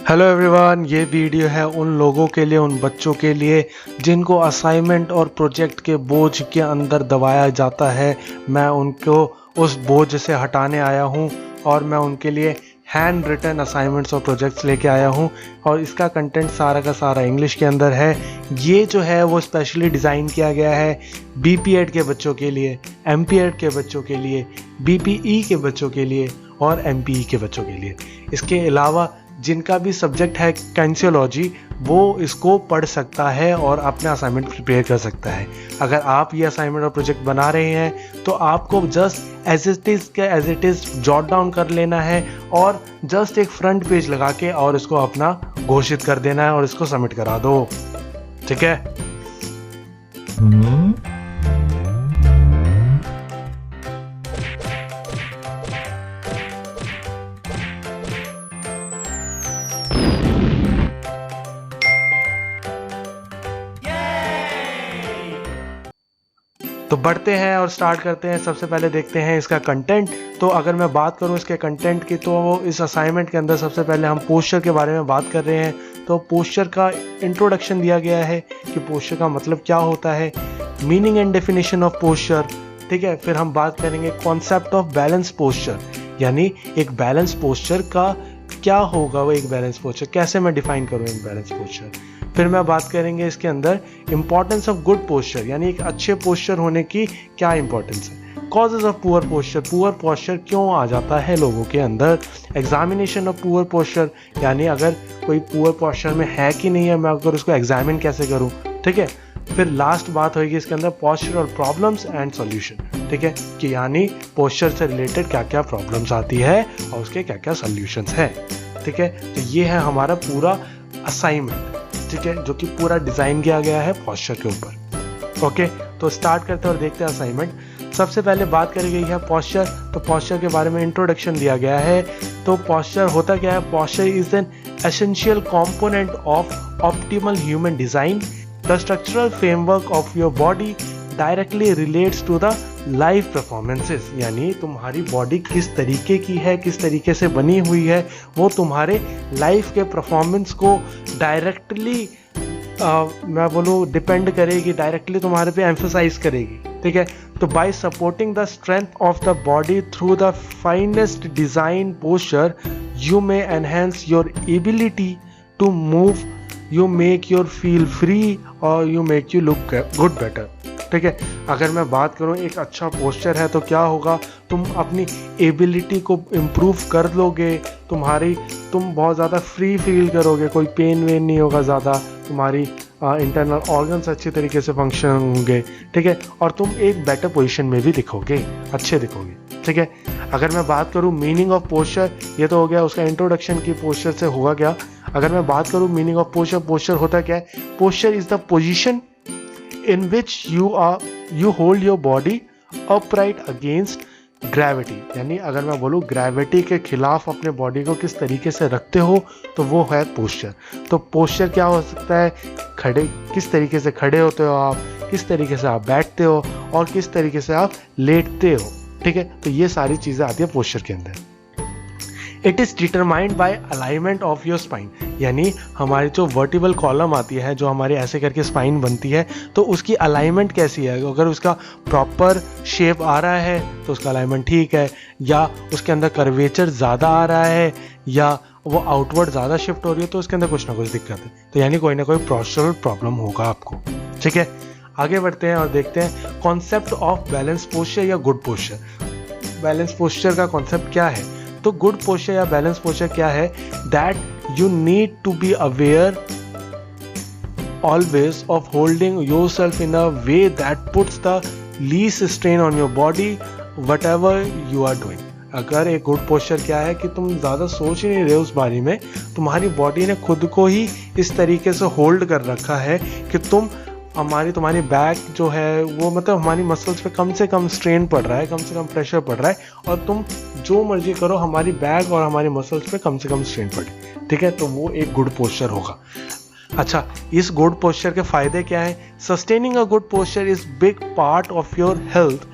Hello everyone, ये video है उन लोगों के लिए, उन बच्चों के लिए जिनको असाइनमेंट और प्रोजेक्ट के बोझ के अंदर दबाया जाता है। मैं उनको उस बोझ से हटाने आया हूँ और मैं उनके लिए हैंड रिटन असाइनमेंट्स और प्रोजेक्ट्स लेके आया हूँ और इसका कंटेंट सारा का सारा इंग्लिश के अंदर है। ये जो है वो स्पेशली डिज़ाइन किया गया है बीपीएड के बच्चों के लिए, एमपीएड के बच्चों के लिए, बीपीई के बच्चों के लिए और एमपीई के बच्चों के लिए। इसके अलावा जिनका भी सब्जेक्ट है काइंसियोलॉजी, वो इसको पढ़ सकता है और अपना असाइनमेंट प्रिपेयर कर सकता है। अगर आप ये असाइनमेंट और प्रोजेक्ट बना रहे हैं तो आपको just as it is jot down कर लेना है और जस्ट एक फ्रंट पेज लगा के और इसको अपना घोषित कर देना है और इसको सबमिट करा दो। ठीक है? तो बढ़ते हैं और स्टार्ट करते हैं। सबसे पहले देखते हैं इसका कंटेंट। तो अगर मैं बात करूं इसके कंटेंट की, तो इस असाइनमेंट के अंदर सबसे पहले हम पोस्चर के बारे में बात कर रहे हैं। तो पोस्चर का इंट्रोडक्शन दिया गया है कि पोस्चर का मतलब क्या होता है, meaning and definition of posture. ठीक है, फिर हम बात करेंगे कॉन्सेप्ट ऑफ बैलेंस पोस्चर, यानी एक बैलेंस पोस्चर का क्या होगा, वो एक बैलेंस पोस्चर कैसे मैं डिफाइन करूँ एक बैलेंस पोस्चर। फिर मैं बात करेंगे इसके अंदर इंपॉर्टेंस ऑफ गुड पोस्चर, यानी एक अच्छे पोस्चर होने की क्या इंपॉर्टेंस है। कॉजेज ऑफ पुअर पोस्चर क्यों आ जाता है लोगों के अंदर। एग्जामिनेशन ऑफ पुअर पोस्चर, यानी अगर कोई पुअर पोस्चर में है कि नहीं है, मैं अगर उसको एग्जामिन कैसे करूं। ठीक है, फिर लास्ट बात होगी इसके अंदर पोस्चर और प्रॉब्लम्स एंड सॉल्यूशन। ठीक है, कि यानी पोस्चर से रिलेटेड क्या क्या प्रॉब्लम्स आती है और उसके क्या क्या सॉल्यूशंस है। ठीक है, तो ये है हमारा पूरा असाइनमेंट। ठीक है, जो कि पूरा डिजाइन किया गया है पोस्चर के ऊपर। ओके, तो स्टार्ट करते हैं और देखते हैं असाइनमेंट। सबसे पहले बात करी गई है पोस्चर। तो पोस्चर के बारे में इंट्रोडक्शन दिया गया है। तो पोस्चर होता क्या है? Posture is an essential component of optimal human design. The structural framework of your body directly relates to the life performances, यानी तुम्हारी बॉडी किस तरीके की है, किस तरीके से बनी हुई है, वो तुम्हारे लाइफ के परफॉर्मेंस को डायरेक्टली मैं बोलूँ डिपेंड करेगी, डायरेक्टली तुम्हारे पे एम्फसाइज करेगी। ठीक है, तो by supporting the strength of the body through the finest design posture, you may enhance your ability to move, you make your feel free और you make you look good better. ठीक है, अगर मैं बात करूं एक अच्छा पोस्चर है तो क्या होगा, तुम अपनी एबिलिटी को इम्प्रूव कर लोगे, तुम बहुत ज़्यादा फ्री फील करोगे, कोई पेन वेन नहीं होगा ज़्यादा, तुम्हारी इंटरनल ऑर्गन्स अच्छी तरीके से फंक्शन होंगे। ठीक है, और तुम एक बेटर पोजीशन में भी दिखोगे, अच्छे दिखोगे। ठीक है, अगर मैं बात करूं मीनिंग ऑफ पोस्चर, ये तो हो गया उसका इंट्रोडक्शन की पोस्चर से होगा क्या। अगर मैं बात करूं मीनिंग ऑफ पोस्चर, पोस्चर होता क्या है? Posture is the position in which you hold your body upright against gravity, यानी अगर मैं बोलूँ ग्रेविटी के खिलाफ अपने बॉडी को किस तरीके से रखते हो, तो वो है पोस्चर। तो पोस्चर क्या हो सकता है? खड़े, किस तरीके से खड़े होते हो आप, किस तरीके से आप बैठते हो और किस तरीके से आप लेटते हो। ठीक है, तो ये सारी चीज़ें आती है पोस्चर के अंदर। It is determined by alignment of your spine, यानी हमारी जो वर्टिबल कॉलम आती है, जो हमारी ऐसे करके स्पाइन बनती है, तो उसकी अलाइनमेंट कैसी है। अगर उसका प्रॉपर शेप आ रहा है तो उसका अलाइनमेंट ठीक है, या उसके अंदर कर्वेचर ज़्यादा आ रहा है या वो आउटवर्ड ज़्यादा शिफ्ट हो रही है, तो उसके अंदर कुछ ना कुछ दिक्कत है। तो यानी कोई ना कोई पोस्चरल प्रॉब्लम होगा आपको। ठीक है, आगे बढ़ते हैं और देखते हैं कॉन्सेप्ट ऑफ बैलेंस पोस्चर या गुड पोस्चर। बैलेंस पोस्चर का कॉन्सेप्ट क्या है? तो गुड पोस्चर या बैलेंस पोस्चर क्या है? That you need to be aware always of holding yourself in a way that puts the least strain on your body whatever you are doing. अगर एक good posture क्या है कि तुम ज़्यादा सोच ही नहीं रहे उस बारे में, तुम्हारी बॉडी ने खुद को ही इस तरीके से होल्ड कर रखा है कि तुम्हारी बैक जो है वो, मतलब हमारी मसल्स पे कम से कम स्ट्रेन पड़ रहा है, कम से कम प्रेशर पड़ रहा है, और तुम जो मर्जी करो हमारी बैक और हमारी मसल्स पे कम से कम स्ट्रेन पड़े। ठीक है, तो वो एक गुड पोस्चर होगा। अच्छा, इस गुड पोस्चर के फायदे क्या है? Sustaining a good posture is big part of your health.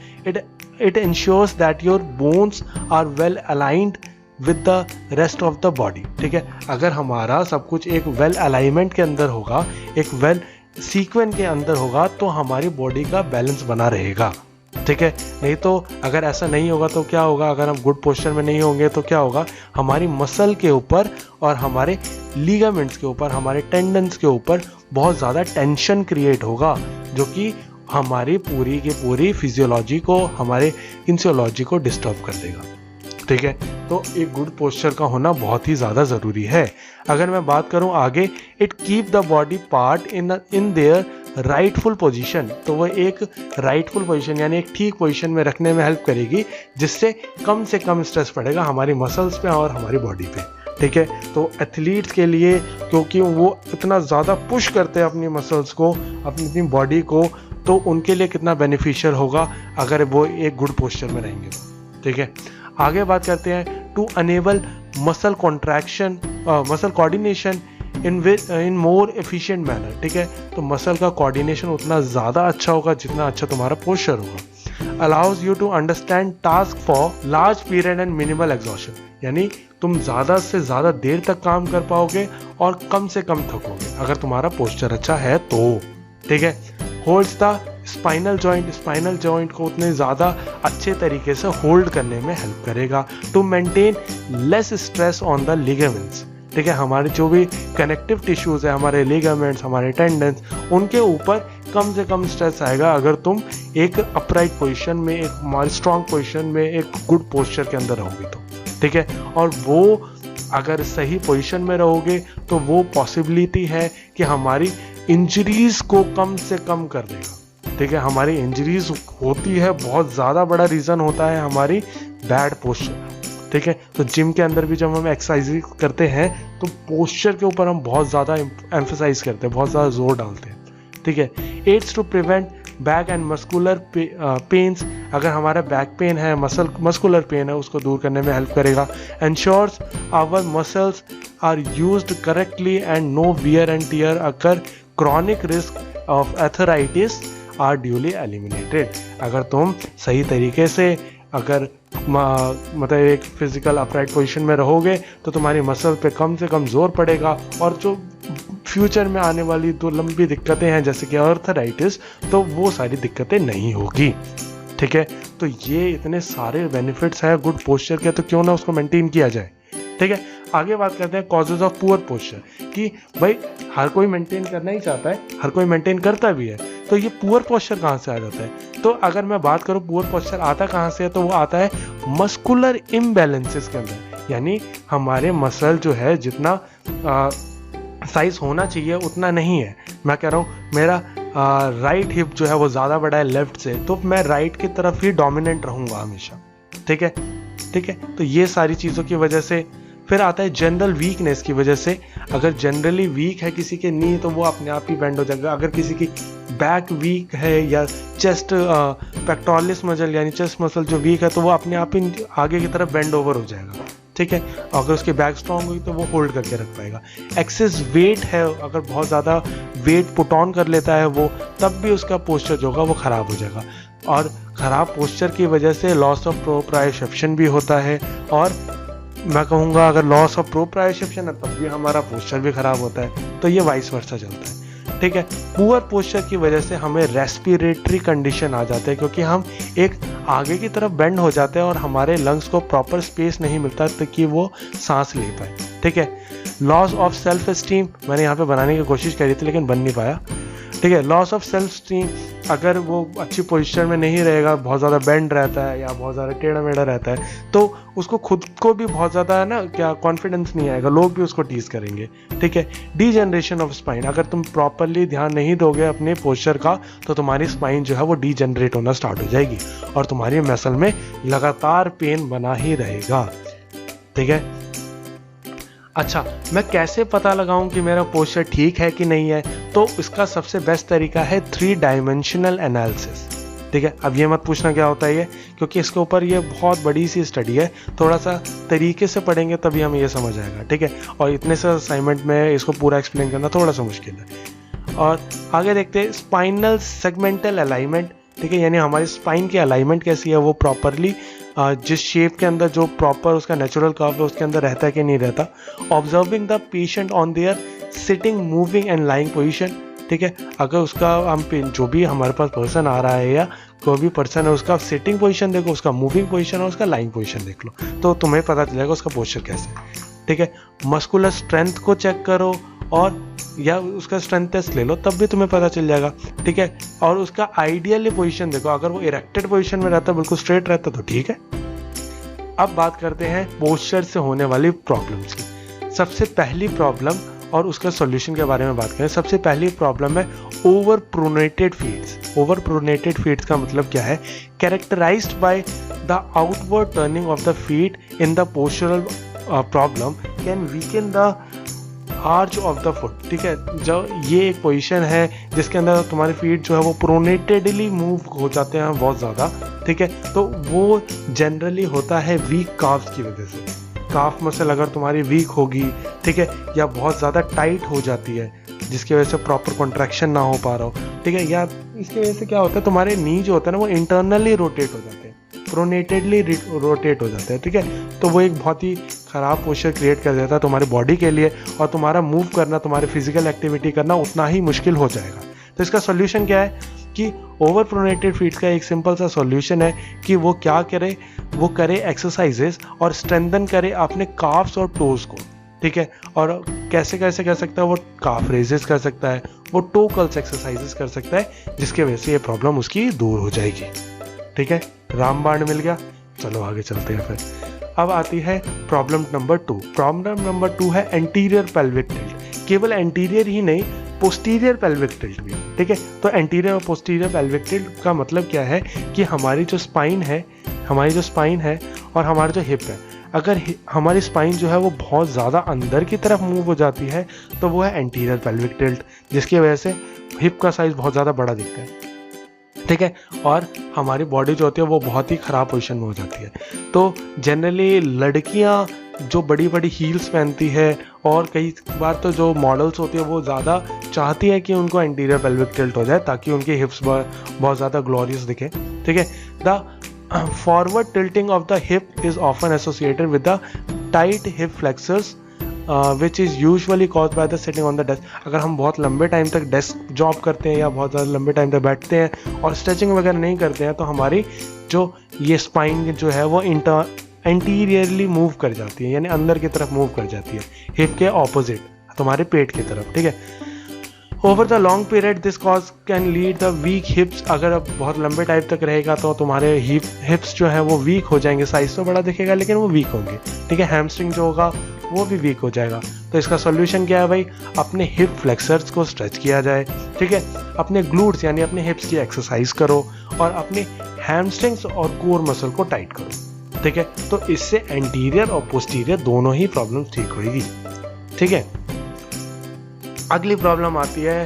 It ensures that your bones are well aligned, with the rest of the body. ठीक है, अगर हमारा सब कुछ एक वेल अलाइनमेंट के अंदर होगा, एक वेल सीक्वेंस के अंदर होगा, तो हमारी बॉडी का बैलेंस बना रहेगा। ठीक है, नहीं तो अगर ऐसा नहीं होगा तो क्या होगा, अगर हम गुड पोस्चर में नहीं होंगे तो क्या होगा, हमारी मसल के ऊपर और हमारे लीगामेंट्स के ऊपर, हमारे टेंडन्स के ऊपर बहुत ज़्यादा टेंशन क्रिएट होगा, जो कि हमारी पूरी की पूरी फिजियोलॉजी को, हमारे किन्सियोलॉजी को डिस्टर्ब कर देगा। ठीक है, तो एक गुड पोस्चर का होना बहुत ही ज़्यादा ज़रूरी है। अगर मैं बात करूं आगे, it keep the body part in their rightful position, तो वह एक राइटफुल पोजीशन यानी एक ठीक पोजीशन में रखने में हेल्प करेगी, जिससे कम से कम स्ट्रेस पड़ेगा हमारी मसल्स पे और हमारी बॉडी पे। ठीक है, तो एथलीट्स के लिए, क्योंकि वो इतना ज़्यादा पुश करते हैं अपनी मसल्स को, अपनी बॉडी को, तो उनके लिए कितना बेनिफिशियल होगा अगर वो एक गुड पोस्चर में रहेंगे। ठीक है, आगे बात करते हैं to enable muscle contraction, muscle coordination in more efficient manner. ठीक है, तो मसल का कोऑर्डिनेशन उतना ज़्यादा अच्छा होगा जितना अच्छा तुम्हारा पोस्चर होगा। Allows you to understand task for large period and minimal exhaustion, यानी तुम ज़्यादा से ज़्यादा देर तक काम कर पाओगे और कम से कम थकोगे अगर तुम्हारा पोस्चर अच्छा है तो। ठीक है, होल्ड्स द स्पाइनल जॉइंट को उतने ज़्यादा अच्छे तरीके से होल्ड करने में हेल्प करेगा। To maintain less stress on the ligaments. ठीक है, हमारे जो भी कनेक्टिव टिश्यूज है, हमारे लिगामेंट्स, हमारे टेंडन्स, उनके ऊपर कम से कम स्ट्रेस आएगा अगर तुम एक अपराइट पोजीशन में, एक स्ट्रॉन्ग पोजीशन में, एक गुड पोस्चर के अंदर रहोगे तो। ठीक है, और वो अगर सही पोजीशन में रहोगे तो वो पॉसिबिलिटी है कि हमारी इंजरीज को कम से कम कर देगा। ठीक है, हमारी इंजरीज होती है, बहुत ज़्यादा बड़ा रीज़न होता है हमारी बैड पोस्चर। ठीक है, तो जिम के अंदर भी जब हम एक्सरसाइज करते हैं तो पोस्चर के ऊपर हम बहुत ज़्यादा एम्फेसाइज करते हैं, बहुत ज़्यादा जोर डालते हैं। ठीक है, aids to prevent back and muscular pains, अगर हमारा बैक पेन है, मस्कुलर पेन है, उसको दूर करने में हेल्प करेगा। Ensures our muscles are used correctly and no wear and tear occur, chronic risk of arthritis are duly eliminated. अगर तुम सही तरीके से अगर मतलब एक फिजिकल अपराइट पोजीशन में रहोगे तो तुम्हारी मसल पे कम से कम जोर पड़ेगा, और जो फ्यूचर में आने वाली दो लंबी दिक्कतें हैं जैसे कि आर्थराइटिस, तो वो सारी दिक्कतें नहीं होगी। ठीक है, तो ये इतने सारे बेनिफिट्स हैं गुड पोस्चर के, तो क्यों ना उसको मेंटेन किया जाए। ठीक है, आगे बात करते हैं कॉजेज ऑफ पुअर पोस्चर, कि भाई हर कोई मेंटेन करना ही चाहता है, हर कोई मेंटेन करता भी है, तो ये पुअर पोस्चर कहाँ से आ जाता है। तो अगर मैं बात करूँ पुअर पोस्चर आता कहाँ से है, तो वो आता है मस्कुलर इम्बैलेंसेस के अंदर, यानी हमारे मसल जो है जितना साइज होना चाहिए उतना नहीं है। मैं कह रहा हूँ मेरा राइट हिप जो है वो ज़्यादा बड़ा है लेफ्ट से, तो मैं राइट की तरफ ही डोमिनेंट रहूँगा हमेशा। ठीक है, ठीक है, तो ये सारी चीज़ों की वजह से। फिर आता है जनरल वीकनेस की वजह से, अगर जनरली वीक है किसी के नी तो वो अपने आप ही बेंड हो जाएगा। अगर किसी की बैक वीक है या चेस्ट पेक्टोरलिस मसल यानी चेस्ट मसल जो वीक है तो वो अपने आप ही आगे की तरफ बेंड ओवर हो जाएगा। ठीक है, अगर उसकी बैक स्ट्रांग हुई तो वो होल्ड करके रख पाएगा। एक्सेस वेट है, अगर बहुत ज़्यादा वेट पुट ऑन कर लेता है वो, तब भी उसका पोस्चर जो होगा वो ख़राब हो जाएगा। और ख़राब पोस्चर की वजह से लॉस ऑफ प्रोप्रायोसेप्शन भी होता है, और मैं कहूँगा अगर लॉस ऑफ प्रोप्रायोसेप्शन है तब भी हमारा पोस्चर भी ख़राब होता है, तो ये वाइस वर्सा चलता है। ठीक है, पुअर पोस्चर की वजह से हमें रेस्पिरेटरी कंडीशन आ जाता है, क्योंकि हम एक आगे की तरफ बेंड हो जाते हैं और हमारे लंग्स को प्रॉपर स्पेस नहीं मिलता ताकि वो सांस ले पाए। ठीक है, लॉस ऑफ सेल्फ एस्टीम, मैंने यहाँ पे बनाने की कोशिश करी थी लेकिन बन नहीं पाया। ठीक है, लॉस ऑफ सेल्फ एस्टीम, अगर वो अच्छी पोजीशन में नहीं रहेगा, बहुत ज़्यादा बेंड रहता है या बहुत ज़्यादा टेढ़ा मेढ़ा रहता है, तो उसको खुद को भी बहुत ज़्यादा है ना क्या कॉन्फिडेंस नहीं आएगा, लोग भी उसको टीज करेंगे। ठीक है, डीजनरेशन ऑफ स्पाइन, अगर तुम प्रॉपरली ध्यान नहीं दोगे अपने पोस्चर का तो तुम्हारी स्पाइन जो है वो डीजनरेट होना स्टार्ट हो जाएगी और तुम्हारी मसल में लगातार पेन बना ही रहेगा। ठीक है, अच्छा मैं कैसे पता लगाऊं कि मेरा पोस्चर ठीक है कि नहीं है, तो इसका सबसे बेस्ट तरीका है 3 डायमेंशनल एनालिसिस। ठीक है, अब ये मत पूछना क्या होता है ये, क्योंकि इसके ऊपर ये बहुत बड़ी सी स्टडी है, थोड़ा सा तरीके से पढ़ेंगे तभी हमें ये समझ आएगा। ठीक है, और इतने से असाइनमेंट में इसको पूरा एक्सप्लेन करना थोड़ा सा मुश्किल है। और आगे देखते हैं स्पाइनल सेगमेंटल अलाइनमेंट। ठीक है, यानी हमारी स्पाइन की अलाइनमेंट कैसी है, वो प्रॉपरली जिस शेप के अंदर जो प्रॉपर उसका नेचुरल कर्व है उसके अंदर रहता है कि नहीं रहता। Observing the patient on their sitting, moving and lying position, ठीक है। अगर उसका हम जो भी हमारे पास पर्सन आ रहा है या कोई भी पर्सन है उसका सिटिंग पोजीशन देखो, उसका मूविंग पोजीशन और उसका लाइंग पोजीशन देख लो, तो तुम्हें पता चलेगा उसका पोस्चर कैसे है, ठीक है। मस्कुलर स्ट्रेंथ को चेक करो और या उसका स्ट्रेंथ टेस्ट ले लो, तब भी तुम्हें पता चल जाएगा, ठीक है। और उसका आइडियली पोजीशन देखो, अगर वो इरेक्टेड पोजीशन में रहता है, बिल्कुल स्ट्रेट रहता तो ठीक है। अब बात करते हैं पोस्चर से होने वाली प्रॉब्लम्स की। सबसे पहली प्रॉब्लम और उसका सॉल्यूशन के बारे में बात करें। सबसे पहली प्रॉब्लम है over pronated feets. Over pronated feets का मतलब क्या है? Characterized by the outward turning of the feet in the postural problem can weaken the arch of the foot, ठीक है। जो ये एक पोजीशन है जिसके अंदर तुम्हारे फीट जो है वो प्रोनेटेडली मूव हो जाते हैं बहुत ज़्यादा, ठीक है। तो वो जनरली होता है वीक काफ्स की वजह से। काफ मसल अगर तुम्हारी वीक होगी, ठीक है, या बहुत ज़्यादा टाइट हो जाती है जिसकी वजह से प्रॉपर कॉन्ट्रैक्शन ना हो पा रहा हो, ठीक है, या इसकी वजह से क्या होता है तुम्हारे नी जो होता है ना वो इंटरनली रोटेट हो जाते हैं, प्रोनेटेडली रोटेट हो जाते हैं, ठीक है। तो वो एक बहुत ही ख़राब पोस्चर क्रिएट कर देता है तुम्हारी बॉडी के लिए, और तुम्हारा मूव करना, तुम्हारे फिजिकल एक्टिविटी करना उतना ही मुश्किल हो जाएगा। तो इसका सोल्यूशन क्या है कि ओवर प्रोनेटेड फीट का एक सिंपल सा सॉल्यूशन है कि वो क्या करे, वो करे एक्सरसाइजेस और स्ट्रेंथन करे अपने काफ्स और टोज को, ठीक है। और कैसे कैसे कर सकता है वो? काफ रेजेस कर सकता है, वो टो कर्ल्स एक्सरसाइजेस कर सकता है, जिसके वजह से ये प्रॉब्लम उसकी दूर हो जाएगी, ठीक है। रामबाण मिल गया। चलो आगे चलते हैं फिर। अब आती है प्रॉब्लम नंबर 2। प्रॉब्लम नंबर 2 है एंटीरियर पेल्विक टिल्ट। केवल एंटीरियर ही नहीं, पोस्टीरियर पेल्विक टिल्ट भी, ठीक है। तो एंटीरियर और पोस्टीरियर पेल्विक टिल्ट का मतलब क्या है कि हमारी जो स्पाइन है और हमारा जो हिप है, अगर हमारी स्पाइन जो है वो बहुत ज़्यादा अंदर की तरफ मूव हो जाती है तो वो है एंटीरियर पेल्विक टिल्ट, जिसकी वजह से हिप का साइज़ बहुत ज़्यादा बड़ा दिखता है, ठीक है। और हमारी बॉडी जो होती है वो बहुत ही ख़राब पोजीशन में हो जाती है। तो जनरली लड़कियां जो बड़ी बड़ी हील्स पहनती है और कई बार तो जो मॉडल्स होती है वो ज़्यादा चाहती है कि उनको एंटीरियर पेल्विक टिल्ट हो जाए ताकि उनके हिप्स बहुत ज़्यादा ग्लोरियस दिखे, ठीक है। The forward tilting of the hip is often associated with the tight hip flexors which is usually cause by the sitting on the desk. अगर हम बहुत लंबे टाइम तक डेस्क जॉब करते हैं या बहुत ज़्यादा लंबे टाइम तक बैठते हैं और स्ट्रेचिंग वगैरह नहीं करते हैं तो हमारी जो ये स्पाइन जो है वो एंटीरियरली मूव कर जाती है, यानी अंदर की तरफ मूव कर जाती है, हिप के ऑपोजिट, तुम्हारे पेट की तरफ, ठीक है। Over the long period this cause can lead the weak hips. अगर अब बहुत लंबे टाइम तक रहेगा तो तुम्हारे हिप्स जो है वो वीक हो जाएंगे, साइज तो बड़ा दिखेगा लेकिन वो वीक होंगे, ठीक है। हैमस्ट्रिंग जो होगा वो भी वीक हो जाएगा। तो इसका सोल्यूशन क्या है भाई? अपने हिप फ्लेक्सर्स को स्ट्रेच किया जाए, ठीक है। अपने ग्लूट्स यानी अपने हिप्स की एक्सरसाइज करो और अपने हैमस्ट्रिंग्स और कोर मसल को टाइट करो, ठीक है। तो इससे एंटीरियर और पोस्टीरियर दोनों ही प्रॉब्लम्स ठीक होगी, ठीक है। अगली प्रॉब्लम आती है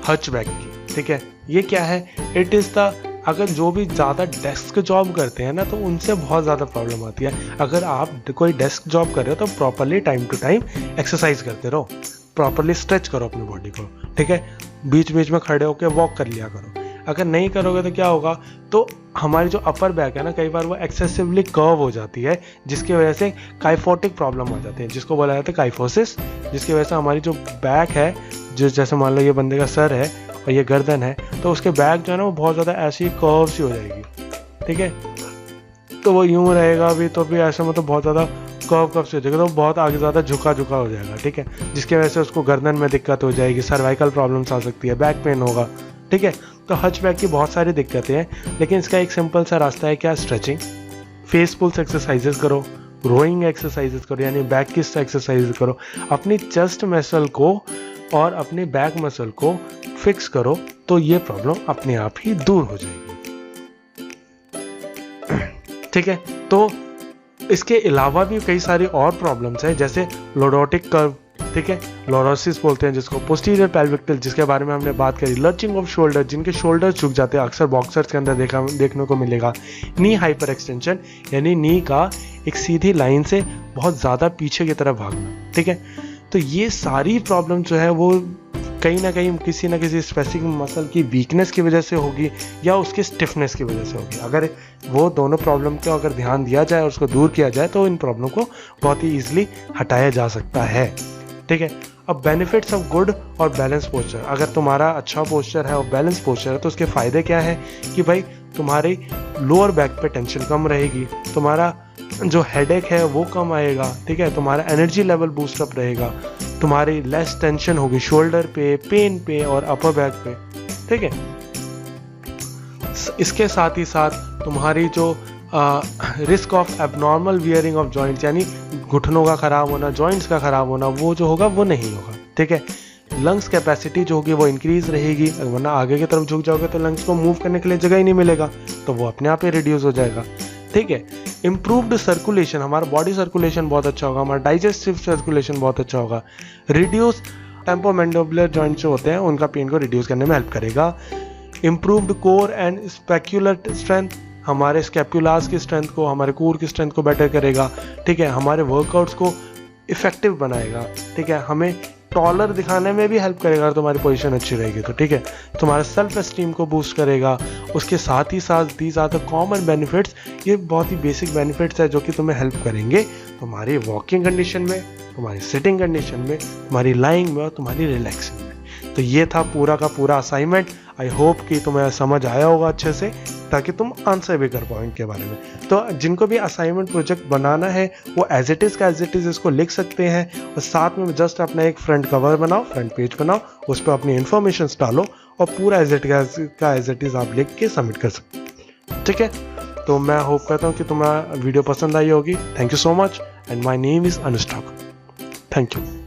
हचबैक की, ठीक है। ये क्या है? इट इज़ द, अगर जो भी ज़्यादा डेस्क जॉब करते हैं ना तो उनसे बहुत ज़्यादा प्रॉब्लम आती है। अगर आप कोई डेस्क जॉब कर रहे हो तो properly time to time exercise करते रहो, प्रॉपरली स्ट्रेच करो अपनी बॉडी को, ठीक है। बीच बीच में खड़े होकर वॉक कर लिया करो। अगर नहीं करोगे तो क्या होगा? तो हमारी जो अपर बैक है ना, कई बार वो एक्सेसिवली कर्व हो जाती है जिसकी वजह से काइफोटिक प्रॉब्लम आ जाती है, जिसको बोला जाता है काइफोसिस, जिसकी वजह से हमारी जो बैक है, जो जैसे मान लो ये बंदे का सर है और ये गर्दन है, तो उसके बैक जो है ना वो बहुत ज़्यादा ऐसी कर्व सी हो जाएगी, ठीक है। तो वो यूँ रहेगा भी तो भी ऐसा मतलब बहुत ज़्यादा कर्व से हो जाएगा, तो बहुत आगे ज़्यादा झुका हो जाएगा, ठीक है। जिसकी वजह से उसको गर्दन में दिक्कत हो जाएगी, सर्वाइकल प्रॉब्लम्स आ सकती है, बैक पेन होगा, ठीक है। तो हचबैक की बहुत सारी दिक्कतें हैं, लेकिन इसका एक सिंपल सा रास्ता है, क्या? स्ट्रेचिंग, फेस पुल्स एक्सरसाइजेस करो, रोइंग एक्सरसाइजेस करो यानी बैक की एक्सरसाइज करो, अपनी चेस्ट मसल को और अपने बैक मसल को फिक्स करो, तो ये प्रॉब्लम अपने आप ही दूर हो जाएगी, ठीक है। तो इसके अलावा भी कई सारी और प्रॉब्लम्स हैं, जैसे लॉर्डोटिक कर्व, ठीक है, लॉरोसिस बोलते हैं जिसको, पोस्टीरियर पेल्विक टिल्ट जिसके बारे में हमने बात करी, लर्चिंग ऑफ शोल्डर, जिनके शोल्डर झुक जाते हैं, अक्सर बॉक्सर्स के अंदर देखने को मिलेगा, नी हाइपर एक्सटेंशन यानी नी का एक सीधी लाइन से बहुत ज़्यादा पीछे की तरफ भागना, ठीक है। तो ये सारी प्रॉब्लम जो है वो कहीं ना कहीं किसी ना किसी स्पेसिफिक मसल की वीकनेस की वजह से होगी या उसकी स्टिफनेस की वजह से होगी। अगर वो दोनों प्रॉब्लम को अगर ध्यान दिया जाए और उसको दूर किया जाए तो इन प्रॉब्लम को बहुत ही ईजिली हटाया जा सकता है। ठीक है, अब बेनिफिट्स ऑफ गुड और बैलेंस पोस्चर। अगर तुम्हारा अच्छा पोस्चर है और बैलेंस पोस्चर है तो उसके फ़ायदे क्या है कि भाई तुम्हारी लोअर बैक पे टेंशन कम रहेगी, तुम्हारा जो हेडेक है वो कम आएगा। ठीक है, तुम्हारा एनर्जी लेवल बूस्ट अप रहेगा, तुम्हारी लेस टेंशन होगी शोल्डर पे, पेन पे और अपर बैक पे। ठीक है, इसके साथ ही साथ तुम्हारी जो risk of abnormal wearing of joints, यानी घुटनों का ख़राब होना, जॉइंट्स का ख़राब होना, वो जो होगा वो नहीं होगा। ठीक है, लंग्स कैपेसिटी जो होगी वो इंक्रीज रहेगी, वरना आगे की तरफ झुक जाओगे तो लंग्स को मूव करने के लिए जगह ही नहीं मिलेगा, तो वो अपने आप ही रिड्यूस हो जाएगा। ठीक है, इम्प्रूव्ड सर्कुलेशन, हमारा बॉडी सर्कुलेशन बहुत अच्छा होगा, हमारा डाइजेस्टिव सर्कुलेशन बहुत अच्छा होगा। रिड्यूस टेम्पोमैंडिबुलर जॉइंट जो होते हैं उनका पेन को रिड्यूस करने में हेल्प करेगा। Improved core and specular strength, हमारे स्कैपुलास की स्ट्रेंथ को, हमारे कोर की स्ट्रेंथ को बेटर करेगा। ठीक है, हमारे वर्कआउट्स को इफेक्टिव बनाएगा। ठीक है, हमें टॉलर दिखाने में भी हेल्प करेगा अगर तुम्हारी पोजीशन अच्छी रहेगी तो। ठीक है, तुम्हारा सेल्फ एस्टीम को बूस्ट करेगा। उसके साथ ही साथ these are the common benefits, ये बहुत ही बेसिक बेनिफिट्स है जो कि तुम्हें हेल्प करेंगे तुम्हारी वॉकिंग कंडीशन में, तुम्हारी सिटिंग कंडीशन में, तुम्हारी लाइंग में और तुम्हारी रिलैक्सिंग में। तो ये था पूरा का पूरा असाइनमेंट। आई होप कि तुम्हें समझ आया होगा अच्छे से, ताकि तुम आंसर भी कर पाओ इनके बारे में। तो जिनको भी असाइनमेंट प्रोजेक्ट बनाना है वो एज इट इज़ इसको लिख सकते हैं, और साथ में जस्ट अपना एक फ्रंट कवर बनाओ, फ्रंट पेज बनाओ, उस पर अपनी इन्फॉर्मेशन डालो और पूरा एज इट इज़ आप लिख के सबमिट कर सकते हैं। ठीक है, तो मैं होप करता हूँ कि तुम्हारा वीडियो पसंद आई होगी। Thank you so much and my name is अनुष्ठाक। Thank you.